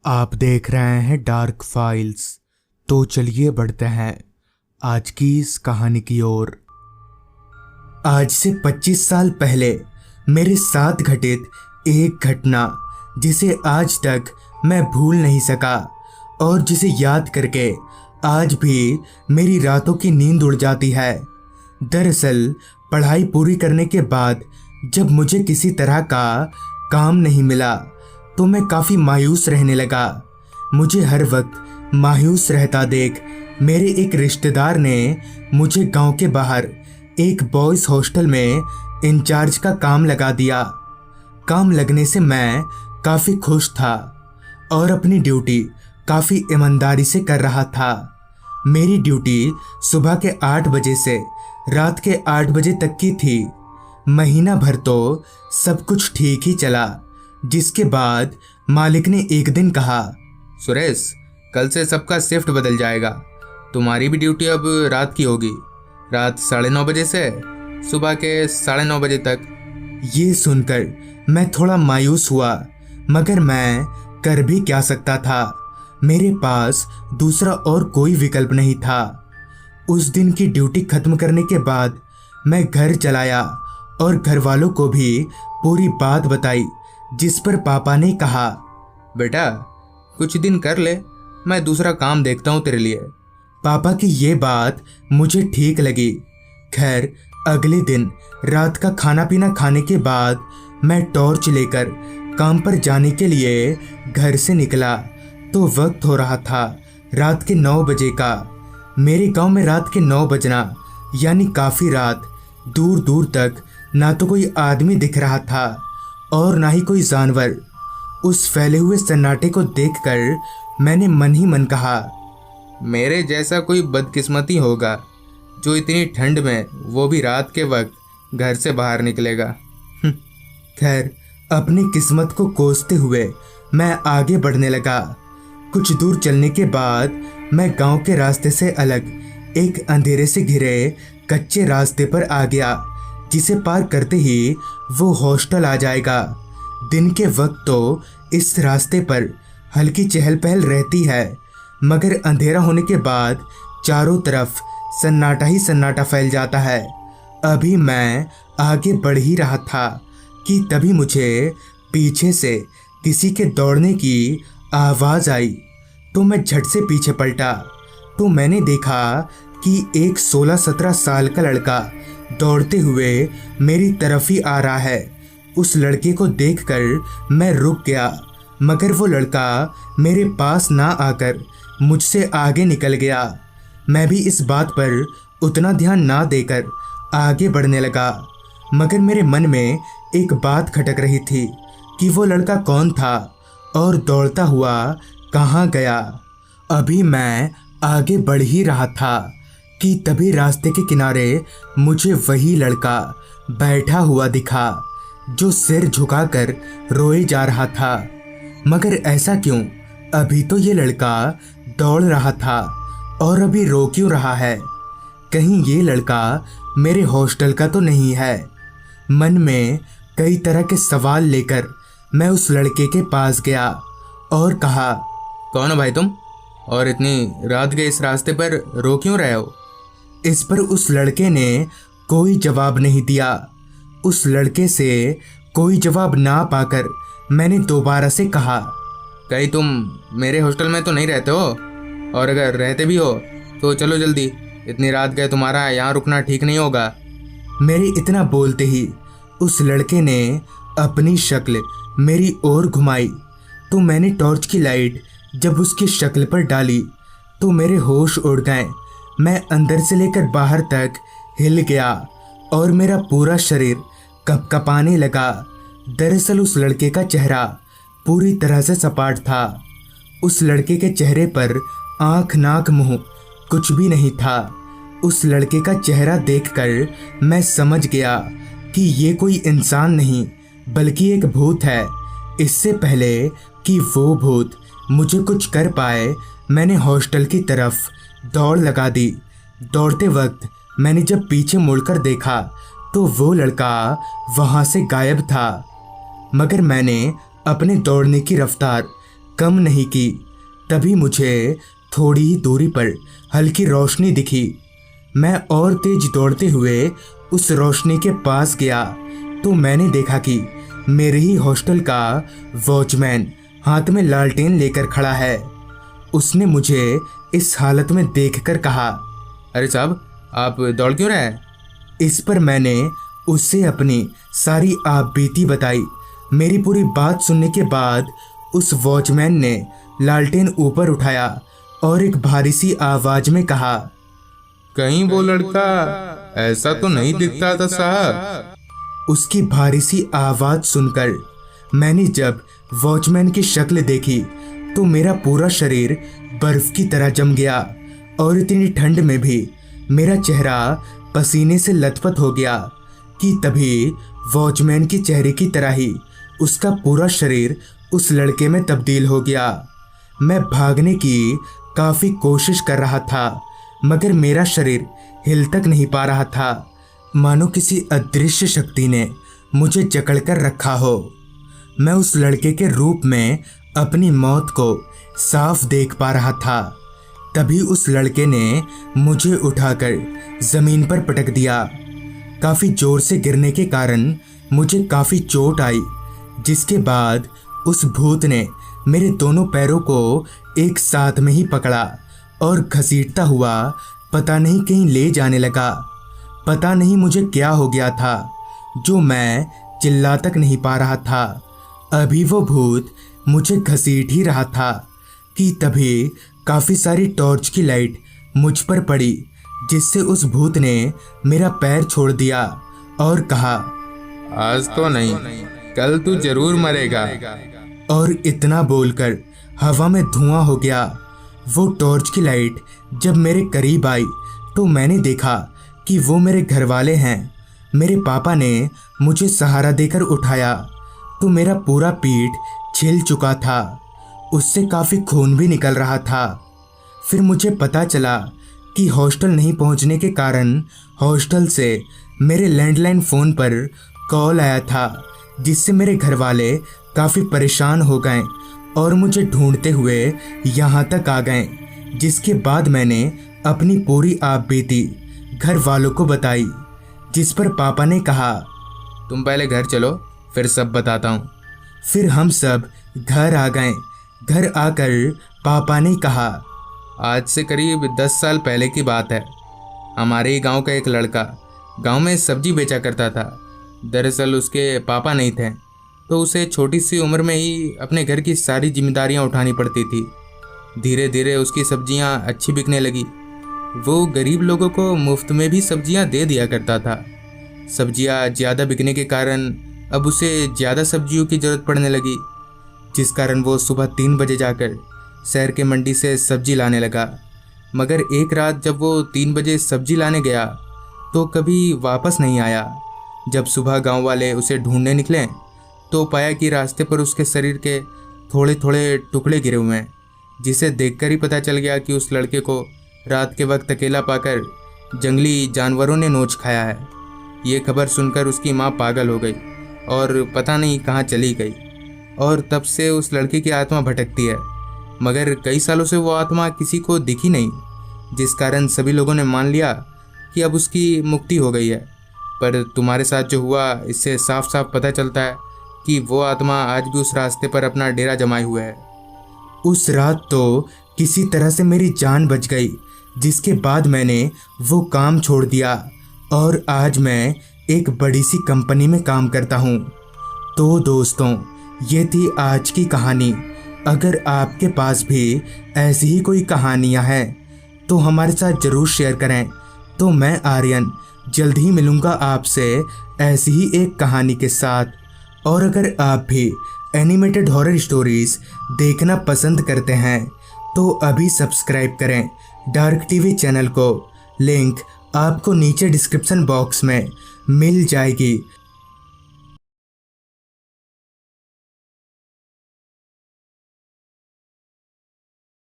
आप देख रहे हैं डार्क फाइल्स। तो चलिए बढ़ते हैं आज की इस कहानी की ओर। आज से 25 साल पहले मेरे साथ घटित एक घटना जिसे आज तक मैं भूल नहीं सका और जिसे याद करके आज भी मेरी रातों की नींद उड़ जाती है। दरअसल पढ़ाई पूरी करने के बाद जब मुझे किसी तरह का काम नहीं मिला तो मैं काफ़ी मायूस रहने लगा। मुझे हर वक्त मायूस रहता देख मेरे एक रिश्तेदार ने मुझे गांव के बाहर एक बॉयज़ हॉस्टल में इंचार्ज का काम लगा दिया। काम लगने से मैं काफ़ी खुश था और अपनी ड्यूटी काफ़ी ईमानदारी से कर रहा था। मेरी ड्यूटी सुबह के 8 बजे से रात के 8 बजे तक की थी। महीना भर तो सब कुछ ठीक ही चला, जिसके बाद मालिक ने एक दिन कहा, सुरेश, कल से सबका शिफ्ट बदल जाएगा। तुम्हारी भी ड्यूटी अब रात की होगी, रात 9:30 बजे से सुबह के 9:30 बजे तक। ये सुनकर मैं थोड़ा मायूस हुआ, मगर मैं कर भी क्या सकता था। मेरे पास दूसरा और कोई विकल्प नहीं था। उस दिन की ड्यूटी खत्म करने के बाद मैं घर चलाया और घर वालों को भी पूरी बात बताई, जिस पर पापा ने कहा, बेटा कुछ दिन कर ले, मैं दूसरा काम देखता हूँ तेरे लिए। पापा की ये बात मुझे ठीक लगी। खैर अगले दिन रात का खाना पीना खाने के बाद मैं टॉर्च लेकर काम पर जाने के लिए घर से निकला तो वक्त हो रहा था रात के 9 बजे का। मेरे गांव में रात के 9 बजना यानी काफ़ी रात। दूर दूर तक ना तो कोई आदमी दिख रहा था और ना ही कोई जानवर। उस फैले हुए सन्नाटे को देखकर मैंने मन ही मन कहा, मेरे जैसा कोई बदकिस्मती होगा जो इतनी ठंड में, वो भी रात के वक्त, घर से बाहर निकलेगा। खैर अपनी किस्मत को कोसते हुए मैं आगे बढ़ने लगा। कुछ दूर चलने के बाद मैं गांव के रास्ते से अलग एक अंधेरे से घिरे कच्चे रास्ते पर आ गया, जिसे पार करते ही वो हॉस्टल आ जाएगा। दिन के वक्त तो इस रास्ते पर हल्की चहल पहल रहती है, मगर अंधेरा होने के बाद चारों तरफ सन्नाटा ही सन्नाटा फैल जाता है। अभी मैं आगे बढ़ ही रहा था कि तभी मुझे पीछे से किसी के दौड़ने की आवाज़ आई तो मैं झट से पीछे पलटा तो मैंने देखा कि एक 16-17 साल का लड़का दौड़ते हुए मेरी तरफ ही आ रहा है। उस लड़के को देखकर मैं रुक गया, मगर वो लड़का मेरे पास ना आकर मुझसे आगे निकल गया। मैं भी इस बात पर उतना ध्यान ना देकर आगे बढ़ने लगा, मगर मेरे मन में एक बात खटक रही थी कि वो लड़का कौन था और दौड़ता हुआ कहाँ गया। अभी मैं आगे बढ़ ही रहा था कि तभी रास्ते के किनारे मुझे वही लड़का बैठा हुआ दिखा जो सिर झुकाकर रोए जा रहा था। मगर ऐसा क्यों? अभी तो ये लड़का दौड़ रहा था और अभी रो क्यों रहा है? कहीं ये लड़का मेरे हॉस्टल का तो नहीं है? मन में कई तरह के सवाल लेकर मैं उस लड़के के पास गया और कहा, कौन हो भाई तुम, और इतनी रात के इस रास्ते पर रो क्यों रहे हो? इस पर उस लड़के ने कोई जवाब नहीं दिया। उस लड़के से कोई जवाब ना पाकर मैंने दोबारा से कहा, कहीं तुम मेरे हॉस्टल में तो नहीं रहते हो? और अगर रहते भी हो तो चलो जल्दी, इतनी रात गए तुम्हारा यहाँ रुकना ठीक नहीं होगा। मेरे इतना बोलते ही उस लड़के ने अपनी शक्ल मेरी ओर घुमाई तो मैंने टॉर्च की लाइट जब उसकी शक्ल पर डाली तो मेरे होश उड़ गए। मैं अंदर से लेकर बाहर तक हिल गया और मेरा पूरा शरीर कँपकँपाने लगा। दरअसल उस लड़के का चेहरा पूरी तरह से सपाट था। उस लड़के के चेहरे पर आँख नाक मुंह कुछ भी नहीं था। उस लड़के का चेहरा देखकर मैं समझ गया कि ये कोई इंसान नहीं बल्कि एक भूत है। इससे पहले कि वो भूत मुझे कुछ कर पाए, मैंने हॉस्टल की तरफ दौड़ लगा दी। दौड़ते वक्त मैंने जब पीछे मुड़कर देखा तो वो लड़का वहाँ से गायब था, मगर मैंने अपने दौड़ने की रफ्तार कम नहीं की। तभी मुझे थोड़ी ही दूरी पर हल्की रोशनी दिखी। मैं और तेज दौड़ते हुए उस रोशनी के पास गया तो मैंने देखा कि मेरे ही हॉस्टल का वॉचमैन हाथ में लालटेन लेकर खड़ा है। उसने मुझे इस हालत में देखकर कहा, अरे साहब, आप दौड़ क्यों रहे हैं? इस पर मैंने उससे अपनी सारी आपबीती बताई। मेरी पूरी बात सुनने के बाद उस वॉचमैन ने लालटेन ऊपर उठाया और एक भारी सी आवाज में कहा, कहीं वो लड़का ऐसा तो नहीं दिखता था साहब। उसकी भारी सी आवाज सुनकर मैंने जब वॉचमैन की शक्ल देखी तो मेरा पूरा शरीर बर्फ की तरह जम गया और इतनी ठंड में भी मेरा चेहरा पसीने से लथपथ हो गया कि तभी वॉचमैन के चेहरे की तरह ही उसका पूरा शरीर उस लड़के में तब्दील हो गया। मैं भागने की काफ़ी कोशिश कर रहा था मगर मेरा शरीर हिल तक नहीं पा रहा था, मानो किसी अदृश्य शक्ति ने मुझे जकड़कर रखा हो। मैं उस लड़के के रूप में अपनी मौत को साफ देख पा रहा था। तभी उस लड़के ने मुझे उठाकर ज़मीन पर पटक दिया। काफ़ी ज़ोर से गिरने के कारण मुझे काफ़ी चोट आई, जिसके बाद उस भूत ने मेरे दोनों पैरों को एक साथ में ही पकड़ा और घसीटता हुआ पता नहीं कहीं ले जाने लगा। पता नहीं मुझे क्या हो गया था जो मैं चिल्ला तक नहीं पा रहा था। अभी वो भूत मुझे घसीट ही रहा था कि तभी काफ़ी सारी टॉर्च की लाइट मुझ पर पड़ी, जिससे उस भूत ने मेरा पैर छोड़ दिया और कहा, आज तो नहीं, कल तू जरूर मरेगा। और इतना बोलकर हवा में धुआं हो गया। वो टॉर्च की लाइट जब मेरे करीब आई तो मैंने देखा कि वो मेरे घर वाले हैं। मेरे पापा ने मुझे सहारा देकर उठाया तो मेरा पूरा पीठ छिल चुका था, उससे काफ़ी खून भी निकल रहा था। फिर मुझे पता चला कि हॉस्टल नहीं पहुंचने के कारण हॉस्टल से मेरे लैंडलाइन फ़ोन पर कॉल आया था, जिससे मेरे घर वाले काफ़ी परेशान हो गए और मुझे ढूंढते हुए यहाँ तक आ गए। जिसके बाद मैंने अपनी पूरी आपबीती घर वालों को बताई, जिस पर पापा ने कहा, तुम पहले घर चलो, फिर सब बताता हूँ। फिर हम सब घर आ गए। घर आकर पापा ने कहा, आज से करीब 10 साल पहले की बात है। हमारे ही गांव का एक लड़का गांव में सब्जी बेचा करता था। दरअसल उसके पापा नहीं थे तो उसे छोटी सी उम्र में ही अपने घर की सारी जिम्मेदारियां उठानी पड़ती थी। धीरे धीरे उसकी सब्जियां अच्छी बिकने लगी। वो गरीब लोगों को मुफ्त में भी सब्जियां दे दिया करता था। सब्जियां ज़्यादा बिकने के कारण अब उसे ज़्यादा सब्जियों की ज़रूरत पड़ने लगी, जिस कारण वो सुबह 3 बजे जाकर शहर के मंडी से सब्जी लाने लगा। मगर एक रात जब वो 3 बजे सब्जी लाने गया तो कभी वापस नहीं आया। जब सुबह गांव वाले उसे ढूंढने निकले तो पाया कि रास्ते पर उसके शरीर के थोड़े थोड़े टुकड़े गिरे हुए हैं, जिसे देखकर ही पता चल गया कि उस लड़के को रात के वक्त अकेला पाकर जंगली जानवरों ने नोच खाया है। ये खबर सुनकर उसकी माँ पागल हो गई और पता नहीं कहाँ चली गई, और तब से उस लड़के की आत्मा भटकती है। मगर कई सालों से वो आत्मा किसी को दिखी नहीं, जिस कारण सभी लोगों ने मान लिया कि अब उसकी मुक्ति हो गई है। पर तुम्हारे साथ जो हुआ, इससे साफ साफ पता चलता है कि वो आत्मा आज भी उस रास्ते पर अपना डेरा जमाए हुए है। उस रात तो किसी तरह से मेरी जान बच गई, जिसके बाद मैंने वो काम छोड़ दिया और आज मैं एक बड़ी सी कंपनी में काम करता हूँ। तो दोस्तों, ये थी आज की कहानी। अगर आपके पास भी ऐसी ही कोई कहानियाँ हैं तो हमारे साथ ज़रूर शेयर करें। तो मैं आर्यन जल्द ही मिलूँगा आपसे ऐसी ही एक कहानी के साथ। और अगर आप भी एनिमेटेड हॉरर स्टोरीज़ देखना पसंद करते हैं तो अभी सब्सक्राइब करें डार्क टीवी चैनल को। लिंक आपको नीचे डिस्क्रिप्शन बॉक्स में मिल जाएगी।